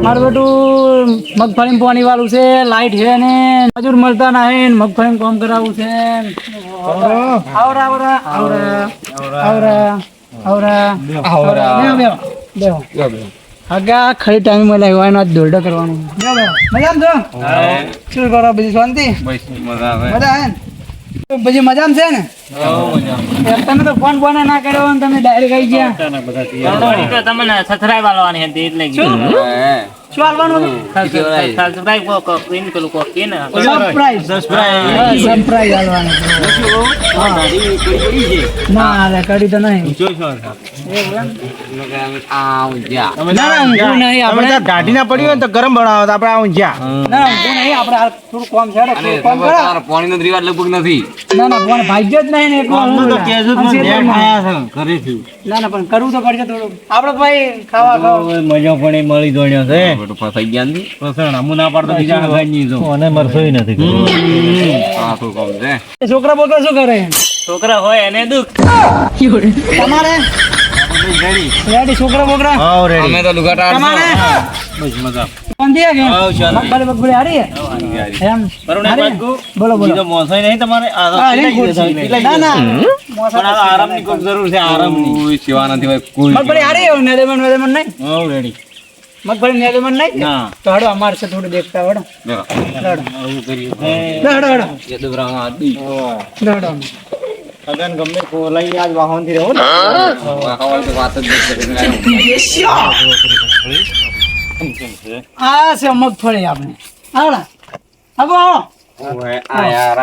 મારું બેટું મગફળી પાણી વાળું છે, લાઈટ છે ને મજૂર મળતા નહીં, મગફળી કામ કરાવવું છે. આવરા આવરા આવરા આવરા આવરા આવરા બેહો આગા ખરી ટાઈમ માં લાગ્યો એનો દોરડા કરવાનું. મજામાં છો? શું કરો બીજી શાંતિ? મજા આવે ને પછી મજામાં છે ને? તમે તો ફોન બોને ના કર્યો ને તમે ડાયરેક્ટ આવી ગયા. તમને સથરાઈ વાળવાની હતી એટલે શું હાલવાનું હતું? સરપ્રાઈઝ કોક પેલું કોક કે ને સરપ્રાઈઝ હાલવાનું. ના અરે કડી તો નહીં. ગાડી ના પડી હોય તો ગરમ બનાવો આપડે આવું જ્યાં ના નહીં આપણે થોડું કામ છે પાણી નો રિવાજ લગભગ નથી. ના ના પણ ભાગ્ય જ નહીં ને એટલું ના ના પણ કરવું તો પડશે થોડું. આપડે ભાઈ ખાવા ખાવા મજા પણ મળી દોડ્યો છે ફસાઈ ગયા નથી. પસણ અમુ ના પાડતો બીજા ખાઈ નહીં જો અને મરસોય નથી. હા તો કામ છે. છોકરા બોકરા શું કરે? છોકરા હોય એને દુઃખ. તમારે રેડી છોકરા બોકરા અમે તો લુગાટા તમારે બસ મજા શાંતિ કે મગફળી બગફળી હારી એમ બોલો બોલો બીજો મોસોય નહીં તમારે ના ના પણ આરામ ની કોઈ જરૂર છે આરામ ની કોઈ સેવા નથી ભાઈ કોઈ. મગફળી હારી નેદેમન વેદેમન નહીં હો રેડી મગફળી નેદેમન નહીં ના તો હડો અમારે છે થોડું દેખતા હડો દેખો. આવું કર્યું હડો હડો એ તો બ્રાહ્મણ આદમી. હડો અગન ગમે કોલાઈ આજ વાહન થી રહો ને વાકાવાળી તો વાત જ નથી. આ છે મગફળી આપણે આવડા આવો આવો ઓય આ યાર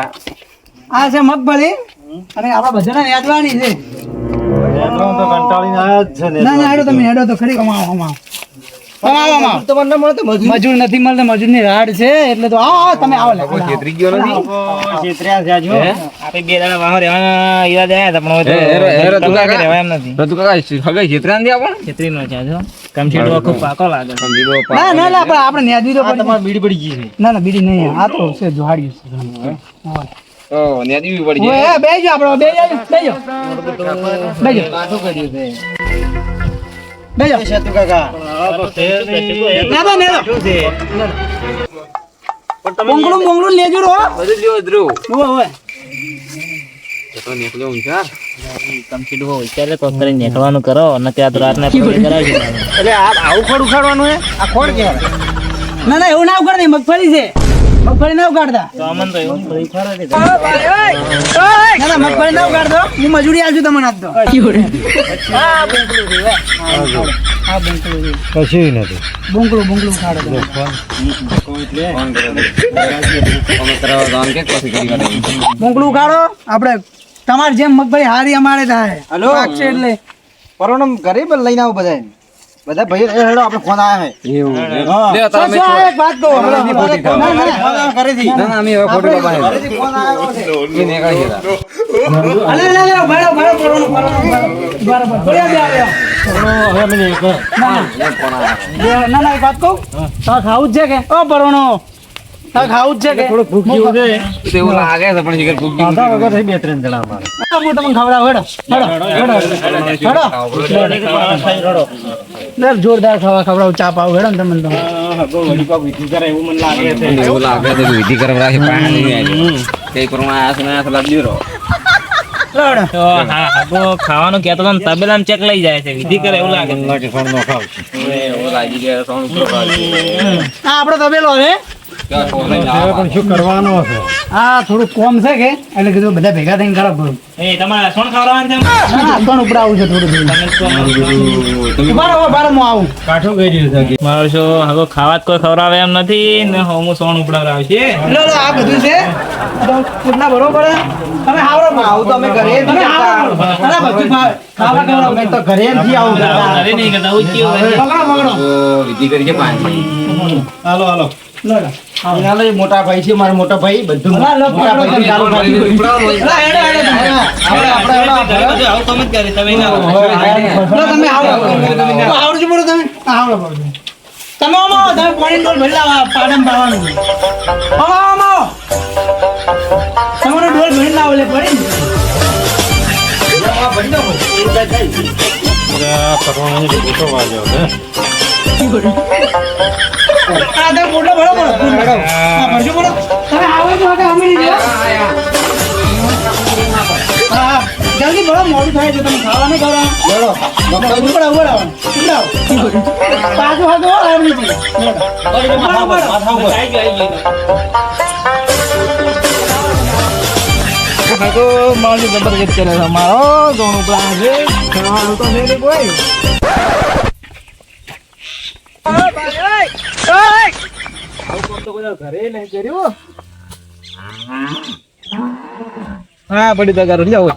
આ છે મગફળી અને આપણા બધાને યાદવાની છે. તો કંટાળીને આયા જ છે ને ના ના હેડો તમે હેડો તો ખરી કમાવો કમાવો તમને મળે તો મજૂર નથી મળતો મજૂરની રાડ છે એટલે તો આવો આવો તમે આવો લે કોઈ છેતરી ગયો નથી. છેતર્યા છે જો આપણે બે જણા વાહ રહેવાના ઈરાદે આવ્યા હતા પણ હવે તો રહેવા એમ નથી. રતુ કાકા હગાઈ છેતરા નથી આપણને. છેતરી નો છે જો કમછેડો ખૂબ પાકો લાગે. સમજી લો ના ના ના આપણે ન્યાદી તો પડી તમારે બીડી પડી ગઈ છે ના ના બીડી નહીં આ તો છે જોહાડી છે તો નેદી બી પડી ઓય જાય. બેજો આપણે બેજો બેજો બેજો બેજો સેતુ કાકા નેદો નેદો બોંગળું બોંગળું લેજો રો બધું લ્યો દ્રુ. ઓય ઓય તો નીકળ્યો હું ચાર. કમછેડો હોય ત્યારે કોક કરીને નીકળવાનું કરો અને ત્યાં તો રાતના પકડી કરાવી દેવાનું. એટલે આવું ખોડ ઉખાડવાનું હે આ ખોડ કહેવાય ના ના એવું ના ઉગાડે મગફળી છે મગફળી ના ઉગાડતા તો અમન તો એવું બધું ખરા છે. ના ના મગફળી ના ઉગાડતો હું મજૂરી આલજો તમને આજ તો હા બોંગળું છે કશું નથી બોંગળું બોંગળું ખાડે ફોન કરે. અમે તરત ગામ કે કોસી કરી કાઢે. બોંગળું ખાડો આપણે તમારે જેમ મગફળી હારી અમારે થાય હલો. પાકશે એટલે પરોણમ ઘરે પણ લઈને આવો બધા બધા ભાઈ હેડો આપણે ફોન આવ્યા હે એવું છે. હા. લ્યો તારા શું એક વાત કહું આપણે ખોટી ખાવા. ના, ના, ફોન આવ્યો ઘરેથી ના ના અમે હવે ખોટી બાબા હે. ઘરેથી ફોન આવ્યો છે એ નીકળી ગયા. અલે લે લે ભાડો ભાડો પરણો બરાબર બોલ્યા બે આવ્યા હવે મને એક ના ના ના એક વાત કહું તાર ખાવું જ છે કે ઓ પરણો તાર ખાવું જ છે કે થોડું ભૂખ જેવું છે એ તો એવું લાગે છે પણ શીખર ખૂબ આધા વગર થઈ બે ત્રણ જણા અમારે હું તમને ખવડાવું હેડો હેડો લે જોરદાર ખાવા ખવડાવું ચા પાવ હેડો ને તમને તો વિધિ કરે એવું મને લાગે છે એવું લાગે છે કે વિધિ કરવા રાખી પાણી નહીં આવી. કઈ કરવા આયા છે ને આ સલાહ દીરો. હેડો તો હા હાગો ખાવાનું કહેતો તો ને તબેલામાં ચેક લઈ જાય છે વિધિ કરે એવું લાગે છે. લાગે ફોન નો ખાવ છે એવું લાગી ગયા સોનું ઉપર પાડી. આ આપણો તબેલો છે ક્યાં સોનું લઈને હવે આવા? પણ શું કરવાનો છે આ થોડું કોમ છે કે એટલે કીધું બધા ભેગા થઈને ખરાબ કરું એ તમારે સોણ ખવડાવવાનું છે એમ? ના ના પણ ઉપડાવું છે થોડું થોડું તમે બરાબર બરાબર હું આવું કાઠું કરી રહ્યું છે મારો છો હાગો ખાવા જ કોઈ ખવડાવે એમ નથી ને હું સોણ ઉપડાવડાવ છે. લો લો આ બધું છે તો કેટલા બરોબર છે? તમે આવડો આવું તો અમે ઘરે જ તમે આવડો અરે બધું ખાવા ખવડાવો. અમે તો ઘરે જ આવું ઘરે નહીં કરતા આવું જ કેવું હોય. પકડો પકડો તો વિધિ કરી છે પાણી. હાલો હાલો લો લો હાલો મોટા ભાઈ છે મારા મોટા ભાઈ બધું હા, લો, મોટા પકડો, ભાઈ ચાલુ કરી દીધું. લા, હેડો હેડો તમે. આપણે બધું આવું તમે જ કરી તમે ના આવો. લો, તમે આવડો તો આવડજો બોલો તમે આવડો બોલો તમે આવો તમે પાણી ડોલ ભરી લાવો પાડમ પાવાનું આવો આવો તમારો ડોલ ભરી લાવો લે પડી કરવાનો છે, ગોઠવવા જાવ, હે. આ તો બોલો બોલો બોલો હા ભરજો બોલો તમે આવો તો કે અમે નહીં હા જલ્દી બોલો મોડું થાય છે તમે ખાવાનું કરો બોલો ઉપર આવો પાછો હાથો આવી છે તો મારી જબરજસ્ત કરે છે મારો જોણું પ્લાન છે ખાવાનું તો નહીં કોઈ હા પડી તો કરો જાઓ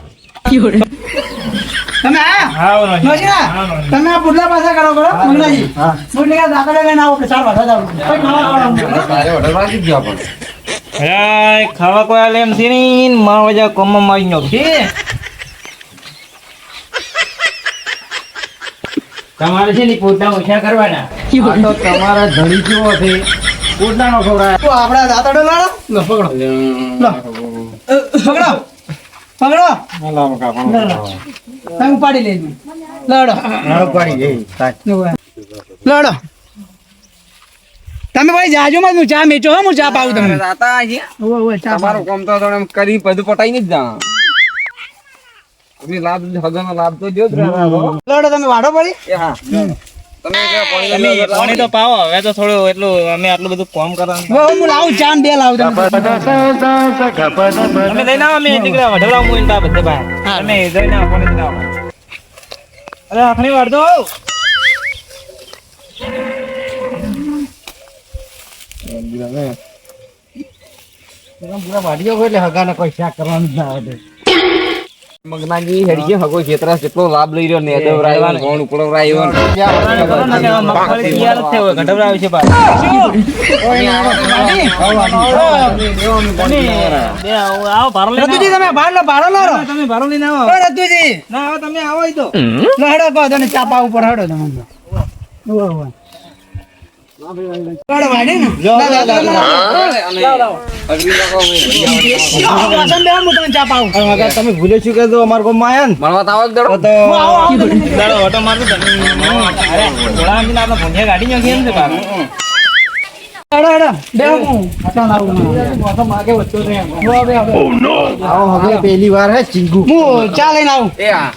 તમે આયા નોશીના તમે આ પુડલા પાછા કરો કરો મંગલાજી પુડલે કા દાખલા લઈને આવો કે 4 વાગા જાવ કોઈ ખાવા કોઈ આલે એમ છે નહીં મારો વજા કોમમાં મારી નો છે તમારે છે ને પોતા ઓછા કરવાના તો તમારા ધણી કેવો છે પોતા નો ખવડાય તો આપડા દાતડો લાડો લો પકડો લો પકડો પકડો તમે ઉપાડી લેજો લડો લડો તમે ભાઈ જાજો માં હું ચા મેચો હું ચા પાઉં તમને રાતા છે ઓય ચા તમારું કામ તો એમ કરી બધું પટાઈ નહીં જ જા તમે લાભ હગનો લાભ તો જો જ રહેવાનો લડો તમે વાડો પડી એ હા તમે પાણી તો પાવો હવે તો થોડું એટલું અમે આટલું બધું કામ કરવાનું હું લાવું ચા ને બે લાવું તમે તમે લઈને આવો અમે નીકળ્યા વઢવડા હું ઇન્ટા બધે ભાઈ તમે જઈને આવો પાણી લઈને આવો અરે આખણી વાળ દો મગનાજી હેડી હગો ખેતરા કેટલો લાભ લઈ રહ્યો ને દવરાયો કોણ ઉપડવરાયો મગફળી તૈયાર જ થયો ઘટવડાવે છે ભાઈ આવો ભારો લઈને રતુજી તમે ભાડો લારો તમે ભારો લઈને આવો ઓ રતુજી ના આવો તમે આવો ઈ તો લડો કહો તને ચા પાઉં પર હડો તમે લડો વાડી ને ચા પાઉં તમે ભૂલે શું કે અમાર કો માયન મળવા તાવ દડો દાડો ઓટો મારતો તમે અરે ઘોડા આંદીને આપણે ભૂંડિયા ગાડી નો કેમ છે બાપ હડો બે હું ચા લાવું માગે વચ્ચો રે આવો હવે પહેલી વાર હે ચીંગુ હું ચા લઈને આવું એ હા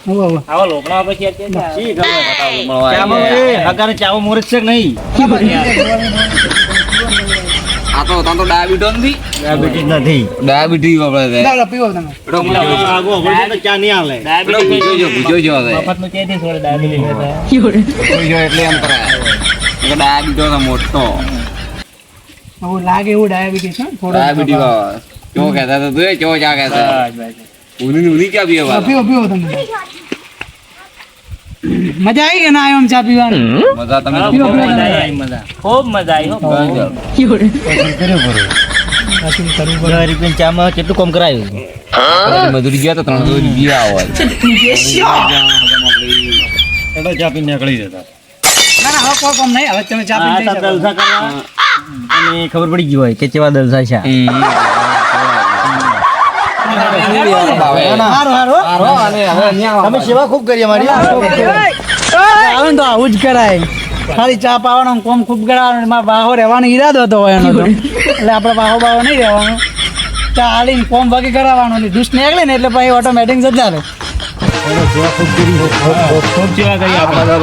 આવો લોકડા પછી ઠીક હવે ચામાં એ હગાને ચાવો મોરસ છે કે નહીં આ તો તાતો ડાયાબિટીસ નથી ડાયાબિટીસ નથી ડાયાબિટીસ વાપરે છે ચાલો પીવો તમે એડો આગો હવે તો ચા નહીં આલે પૂછજો હવે મફતનું ચા દે થોડે ડાયાબિટીસ પૂછજો એટલે એમ કરાય ડાયાબિટીસ મોટો હું લાગે એવું ડાયાબિટીસ હા થોડો ડાયાબિટીસ કેવો કહેતા હતા તું કેવો ચા કહેતા ઉની ચા પીવે પીવો પીવો તમે મજા આવી કે ના આવ્યો આમ ચા પીવાની મજા તમે પીવો પીવો તમે. ખૂબ મજા આવી ચામાં કેટલું કામ કરાયું મજૂરી ગયા તો 300 રૂપિયા આવે ચા પીને નીકળી જતા ના ના હવે કોઈ કામ નહીં હવે તમે ચા પીને જઈ શકો. દલસા કરવા અને ખબર પડી ગઈ હોય કે કેવા દલસા છે હારું હારું તમે સેવા ખૂબ કરી અમારી આવે ને તો આવું જ કરાય ખાલી ચા પાવાનો કોમ ખૂબ કરાવવાનો મારા બાહો રહેવાનો ઈરાદો હતો હોય એનો તો એટલે આપણે બાહો નહીં રહેવાનું ચા હાલીને કોમ બાકી કરાવવાનું એટલે દુષ્ટ નીકળે ને એટલે પછી ઓટોમેટિક જતા રહે ખૂબ સેવા કરી આપણે